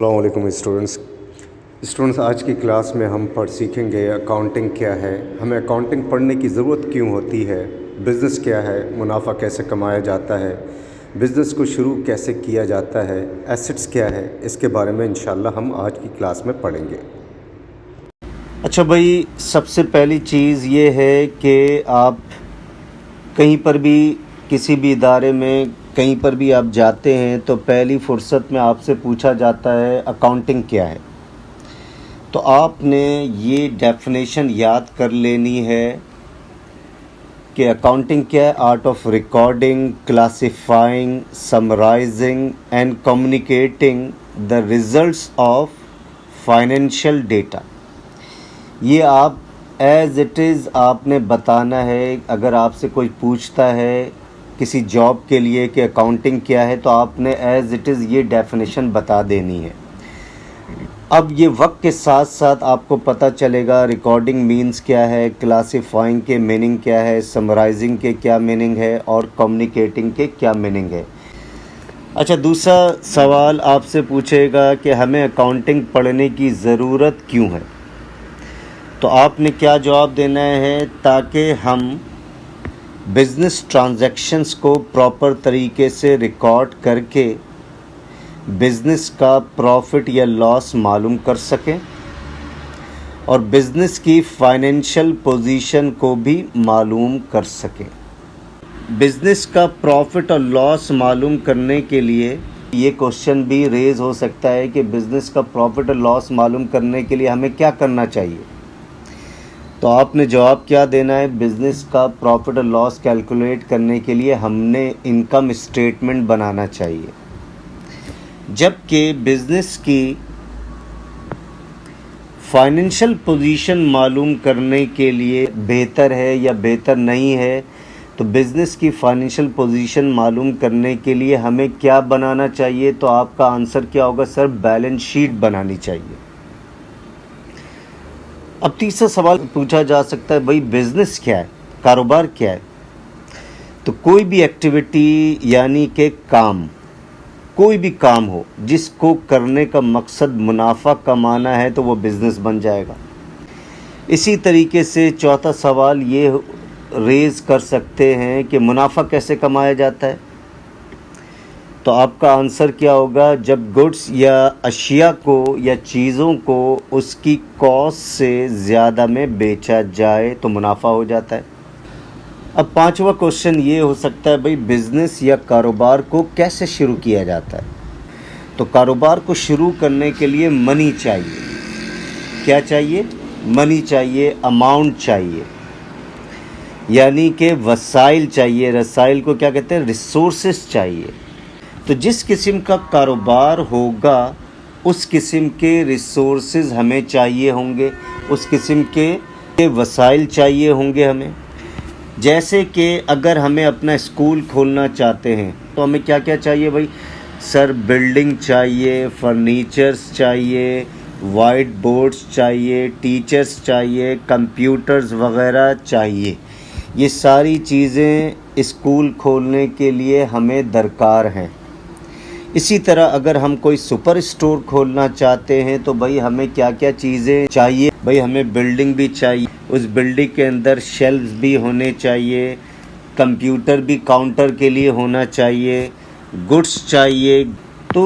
السلام علیکم اسٹوڈنٹس آج کی کلاس میں ہم سیکھیں گے اکاؤنٹنگ کیا ہے، ہمیں اکاؤنٹنگ پڑھنے کی ضرورت کیوں ہوتی ہے، بزنس کیا ہے، منافع کیسے کمایا جاتا ہے، بزنس کو شروع کیسے کیا جاتا ہے، ایسٹس کیا ہے، اس کے بارے میں انشاءاللہ ہم آج کی کلاس میں پڑھیں گے۔ اچھا بھائی، سب سے پہلی چیز یہ ہے کہ آپ کہیں پر بھی کسی بھی ادارے میں کہیں پر بھی آپ جاتے ہیں تو پہلی فرصت میں آپ سے پوچھا جاتا ہے اکاؤنٹنگ کیا ہے، تو آپ نے یہ ڈیفینیشن یاد کر لینی ہے کہ اکاؤنٹنگ کیا ہے: art of recording, classifying, summarising and communicating the results of financial data. یہ آپ ایز اٹ از آپ نے بتانا ہے۔ اگر آپ سے کوئی پوچھتا ہے کسی جاب کے لیے کہ اکاؤنٹنگ کیا ہے، تو آپ نے ایز اٹ از یہ ڈیفینیشن بتا دینی ہے۔ اب یہ وقت کے ساتھ ساتھ آپ کو پتہ چلے گا ریکارڈنگ مینز کیا ہے، کلاسیفائنگ کے میننگ کیا ہے، سمرائزنگ کے کیا میننگ ہے، اور کمیونیکیٹنگ کے کیا میننگ ہے۔ اچھا، دوسرا سوال آپ سے پوچھے گا کہ ہمیں اکاؤنٹنگ پڑھنے کی ضرورت کیوں ہے، تو آپ نے کیا جواب دینا ہے؟ تاکہ ہم بزنس ٹرانزیکشنز کو پراپر طریقے سے ریکارڈ کر کے بزنس کا پروفٹ یا لاس معلوم کر سکیں اور بزنس کی فائنینشیل پوزیشن کو بھی معلوم کر سکیں۔ بزنس کا پروفٹ اور لاس معلوم کرنے کے لیے یہ کوشچن بھی ریز ہو سکتا ہے کہ بزنس کا پروفٹ اور لاس معلوم کرنے کے لیے ہمیں کیا کرنا چاہیے، تو آپ نے جواب کیا دینا ہے؟ بزنس کا پروفٹ اور لاس کیلکولیٹ کرنے کے لیے ہم نے انکم اسٹیٹمنٹ بنانا چاہیے، جبکہ بزنس کی فائنینشیل پوزیشن معلوم کرنے کے لیے بہتر ہے یا بہتر نہیں ہے، تو بزنس کی فائنینشیل پوزیشن معلوم کرنے کے لیے ہمیں کیا بنانا چاہیے؟ تو آپ کا آنسر کیا ہوگا؟ سر، بیلنس شیٹ بنانی چاہیے۔ اب تیسرا سوال پوچھا جا سکتا ہے، بھائی بزنس کیا ہے، کاروبار کیا ہے؟ تو کوئی بھی ایکٹیویٹی یعنی کہ کام، کوئی بھی کام ہو جس کو کرنے کا مقصد منافع کمانا ہے تو وہ بزنس بن جائے گا۔ اسی طریقے سے چوتھا سوال یہ ریز کر سکتے ہیں کہ منافع کیسے کمایا جاتا ہے، تو آپ کا آنسر کیا ہوگا؟ جب گڈس یا اشیاء کو یا چیزوں کو اس کی کاسٹ سے زیادہ میں بیچا جائے تو منافع ہو جاتا ہے۔ اب پانچواں کوشچن یہ ہو سکتا ہے، بھئی بزنس یا کاروبار کو کیسے شروع کیا جاتا ہے، تو کاروبار کو شروع کرنے کے لیے منی چاہیے۔ کیا چاہیے؟ منی چاہیے، اماؤنٹ چاہیے، یعنی کہ وسائل چاہیے۔ رسائل کو کیا کہتے ہیں؟ ریسورسز چاہیے۔ تو جس قسم کا کاروبار ہوگا اس قسم کے ریسورسز ہمیں چاہیے ہوں گے، اس قسم کے وسائل چاہیے ہوں گے ہمیں۔ جیسے کہ اگر ہمیں اپنا اسکول کھولنا چاہتے ہیں تو ہمیں کیا کیا چاہیے بھائی؟ سر، بلڈنگ چاہیے، فرنیچرز چاہیے، وائٹ بورڈز چاہیے، ٹیچرز چاہیے، کمپیوٹرز وغیرہ چاہیے۔ یہ ساری چیزیں اسکول کھولنے کے لیے ہمیں درکار ہیں۔ اسی طرح اگر ہم کوئی سپر اسٹور کھولنا چاہتے ہیں تو بھائی ہمیں کیا کیا چیزیں چاہیے؟ بھائی ہمیں بلڈنگ بھی چاہیے، اس بلڈنگ کے اندر شیلفز بھی ہونے چاہیے، کمپیوٹر بھی کاؤنٹر کے لیے ہونا چاہیے، گڈس چاہیے۔ تو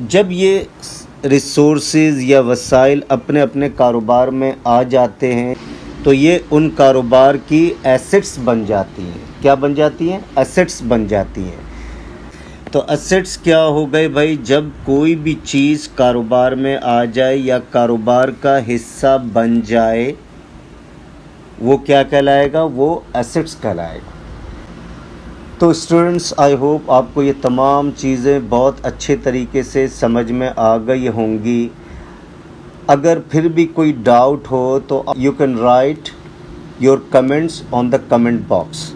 جب یہ ریسورسز یا وسائل اپنے اپنے کاروبار میں آ جاتے ہیں تو یہ ان کاروبار کی ایسٹس بن جاتی ہیں۔ کیا بن جاتی ہیں؟ ایسٹس بن جاتی ہیں۔ تو ایسٹس کیا ہو گئے بھائی؟ جب کوئی بھی چیز کاروبار میں آ جائے یا کاروبار کا حصہ بن جائے، وہ کیا کہلائے گا؟ وہ ایسٹس کہلائے گا۔ تو اسٹوڈنٹس، آئی ہوپ آپ کو یہ تمام چیزیں بہت اچھے طریقے سے سمجھ میں آ گئی ہوں گی۔ اگر پھر بھی کوئی ڈاؤٹ ہو تو you can write your comments on the comment box.